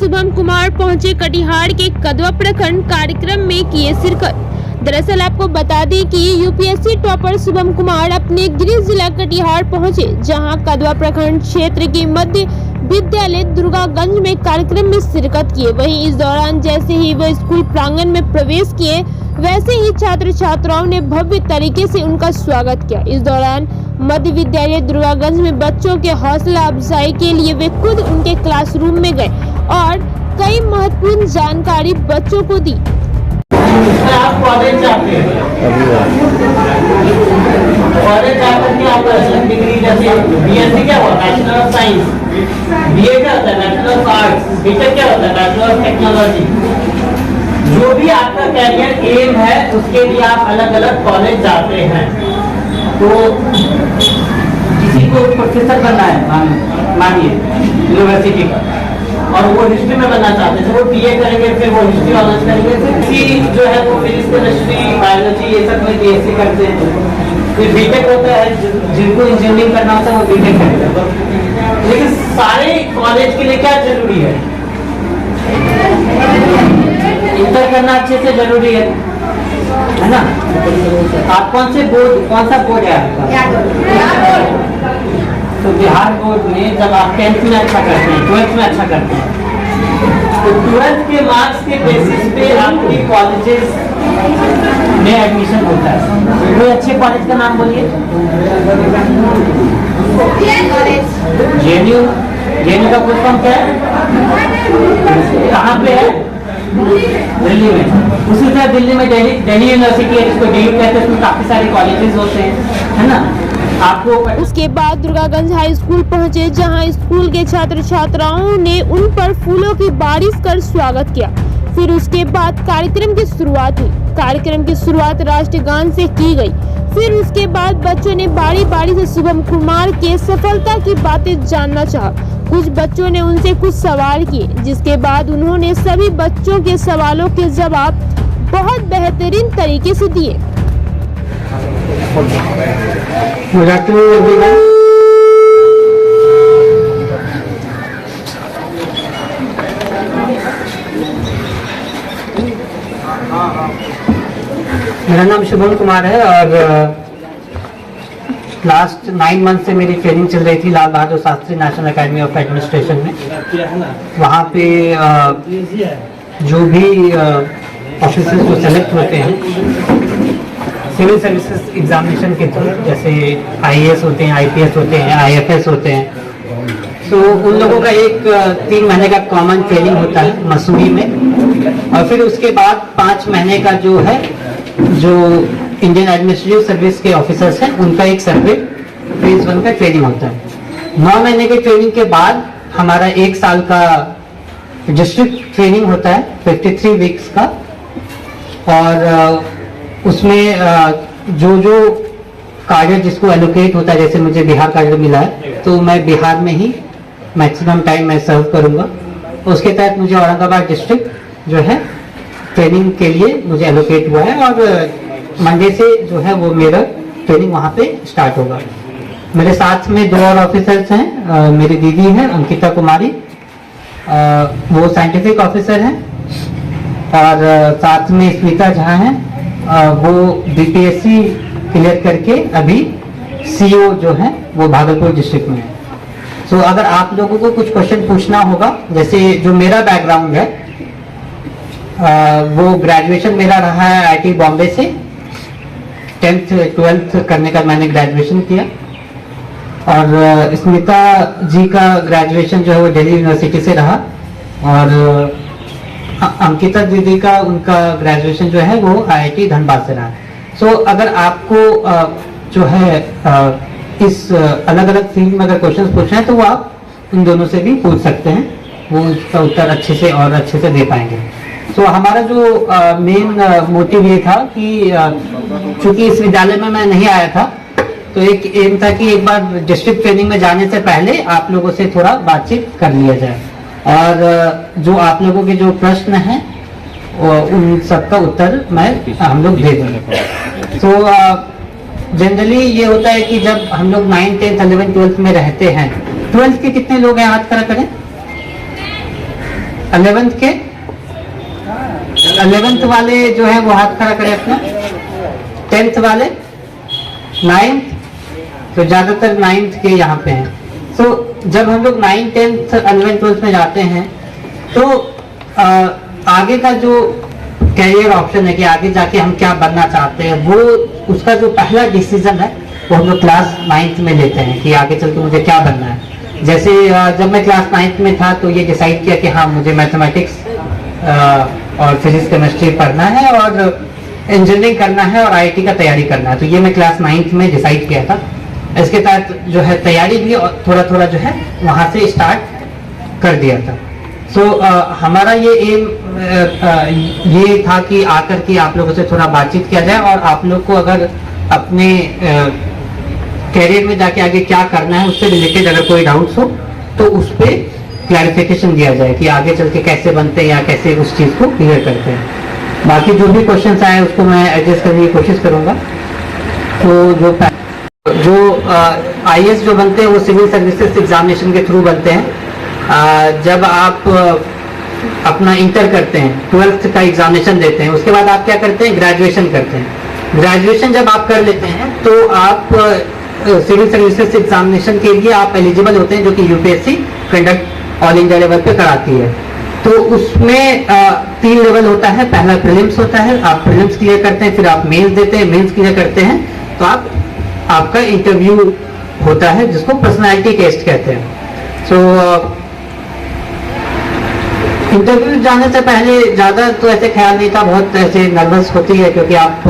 शुभम कुमार पहुंचे कटिहार के कदवा प्रखंड कार्यक्रम में किए शिरकत। दरअसल आपको बता दें कि यूपीएससी टॉपर शुभम कुमार अपने गृह जिला कटिहार पहुंचे, जहां कदवा प्रखंड क्षेत्र के मध्य विद्यालय दुर्गागंज में कार्यक्रम में शिरकत किए। वहीं इस दौरान जैसे ही वह स्कूल प्रांगण में प्रवेश किए, वैसे ही छात्र छात्राओं ने भव्य तरीके से उनका स्वागत किया। इस दौरान मध्य विद्यालय दुर्गागंज में बच्चों के हौसला अफजाई के लिए वे खुद उनके क्लासरूम में गए और कई महत्वपूर्ण जानकारी बच्चों को दी। आप कॉलेज जाते हैं, कॉलेज जाकर के आप डिग्री जैसे बीएससी क्या हुआ, बैचलर ऑफ साइंस, बीए क्या होता है, बैचलर ऑफ आर्ट्स, बीटेक क्या होता है, बैचलर ऑफ टेक्नोलॉजी। जो भी आपका कैरियर एम है उसके लिए आप अलग अलग कॉलेज जाते हैं। तो किसी को प्रोफेसर बनना है मानिए यूनिवर्सिटी का, और वो हिस्ट्री में बनना चाहते हैं, वो बीए करेंगे, फिर वो हिस्ट्री ऑनर्स करेंगे, फिर किसी जो है वो फिजिक्स केमिस्ट्री बायोलॉजी ये सब में बीएससी करते हैं। फिर बीटेक होता है, जिनको इंजीनियरिंग करना होता है वो बीटेक करेंगे। लेकिन सारे कॉलेज के लिए क्या जरूरी है? इंटर करना अच्छे से जरूरी है ना। आप कौन सा बोर्ड है आपका? तो बिहार बोर्ड में जब आप 10th में अच्छा करते हैं, 12th में अच्छा करते हैं, तो 12th के मार्क्स के बेसिस पे आपके कॉलेजेस में एडमिशन होता है। कोई अच्छे कॉलेज का नाम बोलिए। जेएनयू का फुल फॉर्म क्या है? कहाँ पे है? दिल्ली में। उसी तरह दिल्ली में दिल्ली यूनिवर्सिटी है, जिसको डीयू कहते हैं, उसमें काफी सारे कॉलेजेस होते हैं, है ना। आपको उसके बाद दुर्गागंज हाई स्कूल पहुंचे, जहां स्कूल के छात्र छात्राओं ने उन पर फूलों की बारिश कर स्वागत किया। फिर उसके बाद कार्यक्रम की शुरुआत हुई। कार्यक्रम की शुरुआत राष्ट्रगान से की गई। फिर उसके बाद बच्चों ने बारी बारी से शुभम कुमार के सफलता की बातें जानना चाहा। कुछ बच्चों ने उनसे कुछ सवाल किए, जिसके बाद उन्होंने सभी बच्चों के सवालों के जवाब बहुत बेहतरीन तरीके से दिए। मेरा नाम शुभम कुमार है और लास्ट 9 मंथ से मेरी ट्रेनिंग चल रही थी Lal Bahadur Shastri national academy of administration में। वहाँ पे जो भी ऑफिसर्स जो सेलेक्ट होते हैं सिविल सर्विसेज एग्जामिनेशन के थ्रू, जैसे आईएएस होते हैं, आईपीएस होते हैं, आईएफएस होते हैं, तो उन लोगों का एक 3 महीने का कॉमन ट्रेनिंग होता है मसूरी में। और फिर उसके बाद 5 महीने का जो है, जो इंडियन एडमिनिस्ट्रेटिव सर्विस के ऑफिसर्स हैं, उनका एक सेपरेट फेज 1 का ट्रेनिंग होता है। 9 महीने के ट्रेनिंग के बाद हमारा 1 साल का डिस्ट्रिक्ट ट्रेनिंग होता है 53 वीक्स का। और उसमें जो कार्य जिसको एलोकेट होता है, जैसे मुझे बिहार कार्य मिला है, तो मैं बिहार में ही मैक्सिमम टाइम मैं सर्व करूंगा। उसके तहत मुझे औरंगाबाद डिस्ट्रिक्ट जो है ट्रेनिंग के लिए मुझे एलोकेट हुआ है और मंडे से जो है वो मेरा ट्रेनिंग वहाँ पे स्टार्ट होगा। मेरे साथ में 2 और ऑफिसर्स हैं। मेरी दीदी है अंकिता कुमारी, वो साइंटिफिक ऑफिसर हैं, और साथ में स्मिता झा हैं, वो बीपीएससी क्लियर करके अभी सीओ जो है वो भागलपुर डिस्ट्रिक्ट में है। सो अगर आप लोगों को कुछ क्वेश्चन पूछना होगा, जैसे जो मेरा बैकग्राउंड है, वो ग्रेजुएशन मेरा रहा है आईटी बॉम्बे से। 10th 12th करने का मैंने ग्रेजुएशन किया, और स्मिता जी का ग्रेजुएशन जो है वो दिल्ली यूनिवर्सिटी से रहा, और अंकिता दीदी का उनका ग्रेजुएशन जो है वो आईआईटी धनबाद से रहा। सो अगर आपको जो है इस अलग अलग फील्ड में अगर क्वेश्चंस पूछना है तो वो आप इन दोनों से भी पूछ सकते हैं, वो उसका उत्तर अच्छे से और अच्छे से दे पाएंगे। सो हमारा जो मेन मोटिव ये था कि चूंकि इस विद्यालय में मैं नहीं आया था, तो एक एम था कि एक बार डिस्ट्रिक्ट ट्रेनिंग में जाने से पहले आप लोगों से थोड़ा बातचीत कर लिया जाए, और जो आप लोगों के जो प्रश्न हैं उन सबका उत्तर हम लोग दे देंगे। तो जनरली ये होता है कि जब हम लोग 9th 10th 11th 12th में रहते हैं, 12th के कितने लोग हैं हाथ खड़ा करें? 11th वाले जो है वो हाथ खड़ा करें अपना, 10th वाले, 9th, तो ज्यादातर 9th के यहाँ पे हैं। तो जब हम लोग 9th, 10th, 11th, 12th में जाते हैं तो आगे का जो कैरियर ऑप्शन है कि आगे जाके हम क्या बनना चाहते हैं, वो उसका जो पहला डिसीजन है वो हम लोग क्लास 9th में लेते हैं कि आगे चल के मुझे क्या बनना है। जैसे जब मैं क्लास 9th में था तो ये डिसाइड किया कि हाँ मुझे मैथमेटिक्स और फिजिक्स केमिस्ट्री पढ़ना है और इंजीनियरिंग करना है और आईआईटी का तैयारी करना है। तो ये मैं क्लास 9th में डिसाइड किया था। इसके तहत जो है तैयारी भी थोड़ा थोड़ा जो है वहाँ से स्टार्ट कर दिया था। तो हमारा ये एम ये था कि आकर के आप लोगों से थोड़ा बातचीत किया जाए और आप लोग को अगर अपने कैरियर में जाके आगे क्या करना है उससे रिलेटेड अगर कोई डाउट्स हो तो उस पर क्लैरिफिकेशन दिया जाए कि आगे चल के कैसे बनते हैं या कैसे उस चीज़ को क्लियर करते हैं। बाकी जो भी क्वेश्चंस आए उसको मैं एडजस्ट करने की कोशिश करूँगा। तो जो आईएएस जो बनते हैं वो सिविल सर्विसेज एग्जामिनेशन के थ्रू बनते हैं। जब आप अपना इंटर करते हैं, 12th का एग्जामिनेशन देते हैं, उसके बाद आप क्या करते हैं, ग्रेजुएशन करते हैं। ग्रेजुएशन जब आप कर लेते हैं तो आप सिविल सर्विसेज एग्जामिनेशन के लिए आप एलिजिबल होते हैं, जो कि UPSC conduct all India level पे कराती है। तो उसमें 3 लेवल होता है। पहला प्रीलिम्स होता है, आप प्रीलिम्स क्लियर करते हैं, फिर आप मेंस देते हैं, मेंस क्लियर करते हैं तो आपका इंटरव्यू होता है जिसको पर्सनालिटी टेस्ट कहते हैं। सो इंटरव्यू जाने से पहले ज़्यादा तो ऐसे ख्याल नहीं था, बहुत ऐसे नर्वस होती है क्योंकि आप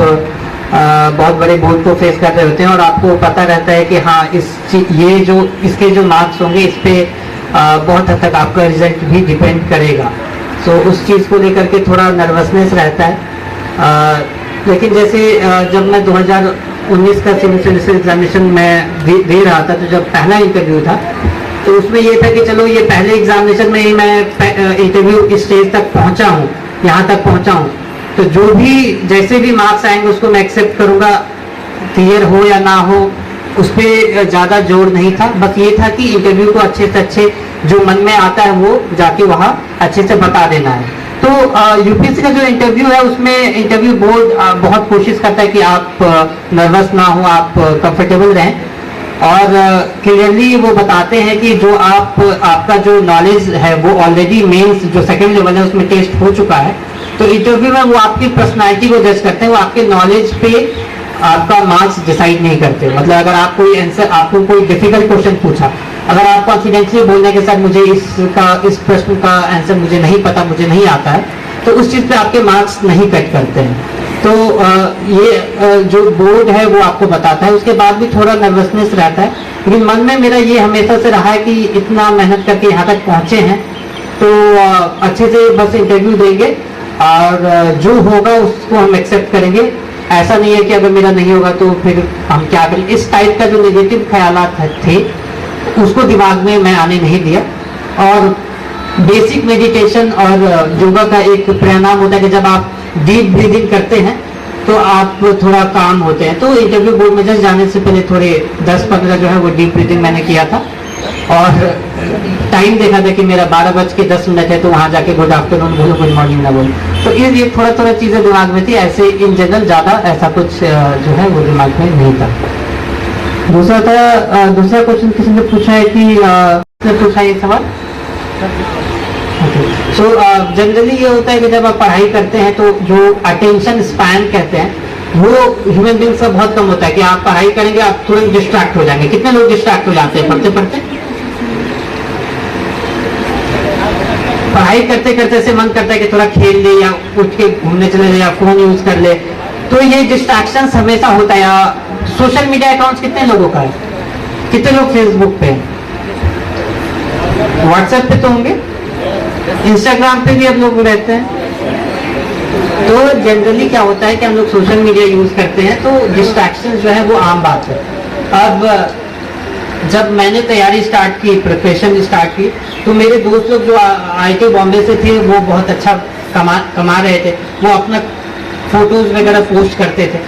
बहुत बड़े बोर्ड को फेस कर रहे होते हैं और आपको पता रहता है कि हाँ इसके जो मार्क्स होंगे इस पे बहुत हद तक आपका रिजल्ट भी डिपेंड करेगा। सो उस चीज़ को लेकर के थोड़ा नर्वसनेस रहता है। लेकिन जैसे जब मैं 2019 का सिविल सर्विस एग्जामिनेशन में दे रहा था तो जब पहला इंटरव्यू था तो उसमें ये था कि चलो ये पहले एग्जामिनेशन में ही मैं इंटरव्यू स्टेज तक पहुंचा हूँ, यहाँ तक पहुंचा हूँ, तो जो भी जैसे भी मार्क्स आएंगे उसको मैं एक्सेप्ट करूँगा, क्लियर हो या ना हो उस पर ज़्यादा जोर नहीं था। बस ये था कि इंटरव्यू को अच्छे से अच्छे जो मन में आता है वो जाके वहाँ अच्छे से बता देना है। तो यूपीएससी का जो इंटरव्यू है उसमें इंटरव्यू बोर्ड बहुत कोशिश करता है कि आप नर्वस ना हो, आप कंफर्टेबल रहें और क्लियरली वो बताते हैं कि जो आपका जो नॉलेज है वो ऑलरेडी मेंस जो सेकंड लेवल है उसमें टेस्ट हो चुका है। तो इंटरव्यू में वो आपकी पर्सनालिटी को जज करते हैं, वो आपके नॉलेज पे आपका मार्क्स डिसाइड नहीं करते। मतलब अगर आप कोई आंसर, आपको कोई डिफिकल्ट क्वेश्चन पूछा, अगर आप कॉन्फिडेंटली बोलने के साथ मुझे इस प्रश्न का आंसर मुझे नहीं पता, मुझे नहीं आता है, तो उस चीज़ पे आपके मार्क्स नहीं कट करते हैं। तो ये जो बोर्ड है वो आपको बताता है। उसके बाद भी थोड़ा नर्वसनेस रहता है, लेकिन मन में मेरा ये हमेशा से रहा है कि इतना मेहनत करके यहाँ तक पहुँचे हैं तो अच्छे से बस इंटरव्यू देंगे और जो होगा उसको हम एक्सेप्ट करेंगे। ऐसा नहीं है कि अगर मेरा नहीं होगा तो फिर हम क्या करें, इस टाइप का जो नेगेटिव ख्यालात थे उसको दिमाग में मैं आने नहीं दिया। और बेसिक मेडिटेशन और योगा का एक परिणाम होता है कि जब आप डीप ब्रीदिंग करते हैं तो आप थोड़ा काम होते हैं। तो इंटरव्यू बोर्ड में जस्ट जाने से पहले थोड़े 10-15 जो है वो डीप ब्रीदिंग मैंने किया था और टाइम देखा था कि मेरा 12:10 है, तो वहाँ जाके गुड आफ्टरनून बोलो, गुड मॉर्निंग ना बोलो। तो ये थोड़ा चीज़ें दिमाग में थी। ऐसे इन जनरल ज़्यादा ऐसा कुछ जो है वो दिमाग में नहीं था। दूसरा क्वेश्चन किसी ने पूछा है कि पूछा ये सवाल। सो जनरली ये होता है कि जब आप पढ़ाई करते हैं तो जो अटेंशन स्पैन कहते हैं वो ह्यूमन बींग्स का बहुत कम होता है कि आप पढ़ाई करेंगे आप तुरंत डिस्ट्रैक्ट हो जाएंगे। कितने लोग डिस्ट्रैक्ट हो जाते हैं पढ़ते पढ़ते? पढ़ाई करते करते से मन करता है कि थोड़ा खेल ले या उठ के घूमने चले जाए या फोन यूज कर ले। तो ये डिस्ट्रैक्शन हमेशा होता है। या सोशल मीडिया अकाउंट्स कितने लोगों का है? कितने लोग फेसबुक पे, व्हाट्सएप पे तो होंगे, इंस्टाग्राम पे भी हम लोग रहते हैं। तो जनरली क्या होता है कि हम लोग सोशल मीडिया यूज करते हैं तो डिस्ट्रैक्शन जो है वो आम बात है। अब जब मैंने तैयारी स्टार्ट की, प्रिपरेशन स्टार्ट की, तो मेरे दोस्त लोग जो आईआईटी बॉम्बे से थे वो बहुत अच्छा कमा रहे थे, वो अपना फोटोज वगैरह पोस्ट करते थे,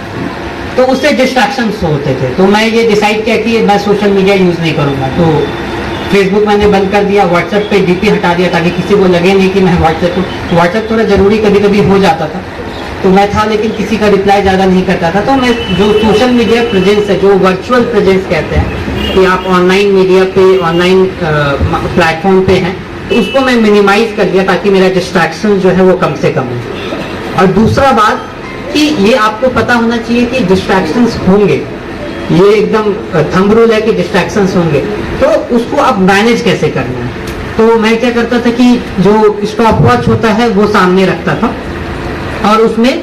तो उससे डिस्ट्रैक्शंस होते थे। तो मैं ये डिसाइड किया कि मैं सोशल मीडिया यूज नहीं करूँगा। तो फेसबुक मैंने बंद कर दिया, व्हाट्सएप पे डीपी हटा दिया ताकि किसी को लगे नहीं कि मैं व्हाट्सएप थोड़ा ज़रूरी कभी कभी हो जाता था, तो मैं था लेकिन किसी का रिप्लाई ज़्यादा नहीं करता था। तो मैं जो सोशल मीडिया प्रेजेंस है, जो वर्चुअल प्रेजेंस कहते हैं कि आप ऑनलाइन मीडिया पे, ऑनलाइन प्लेटफॉर्म पे हैं, तो उसको मैं मिनिमाइज कर दिया ताकि मेरा डिस्ट्रैक्शन जो है वो कम से कम हो। और दूसरा बात कि ये आपको पता होना चाहिए कि डिस्ट्रैक्शंस होंगे, ये एकदम थंब रूल है कि डिस्ट्रैक्शंस होंगे, तो उसको अब मैनेज कैसे करना है। तो मैं क्या करता था कि जो स्टॉप वॉच होता है वो सामने रखता था और उसमें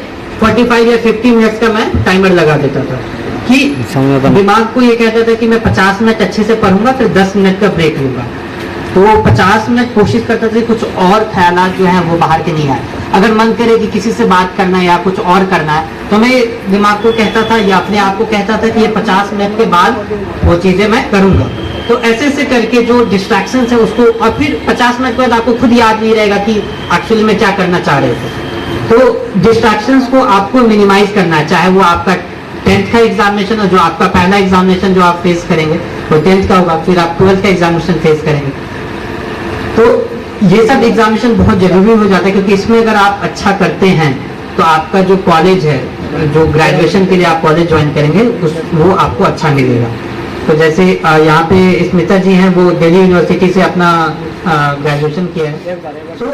45 या 50 मिनट्स का मैं टाइमर लगा देता था कि दिमाग को ये कहता था कि मैं 50 मिनट अच्छे से पढ़ूंगा, फिर 10 मिनट का ब्रेक लूंगा। तो 50 मिनट कोशिश करता था कुछ और ख्यालात जो हैं वो बाहर के नहीं आए। अगर मन करे कि किसी से बात करना है या कुछ और करना है, तो मैं दिमाग को कहता था या अपने आप को कहता था कि ये 50 मिनट के बाद वो चीज़ें मैं करूँगा। तो ऐसे ऐसे करके जो डिस्ट्रैक्शंस है उसको, और फिर 50 मिनट के बाद आपको खुद याद नहीं रहेगा कि एक्चुअली में क्या करना चाह रहे थे। तो डिस्ट्रैक्शंस को आपको मिनिमाइज करना है, चाहे वो आपका 10th का एग्जामिनेशन और जो आपका पहला एग्जामिनेशन जो आप फेस करेंगे वो 10th का होगा, फिर आप 12th का एग्जामिनेशन फेस करेंगे। तो ये सब एग्जामिनेशन बहुत जरूरी हो जाता है, क्योंकि इसमें अगर आप अच्छा करते हैं तो आपका जो कॉलेज है, जो ग्रेजुएशन के लिए आप कॉलेज ज्वाइन करेंगे वो आपको अच्छा मिलेगा। तो जैसे यहाँ पे स्मिता जी हैं, वो दिल्ली यूनिवर्सिटी से अपना ग्रेजुएशन किया है। तो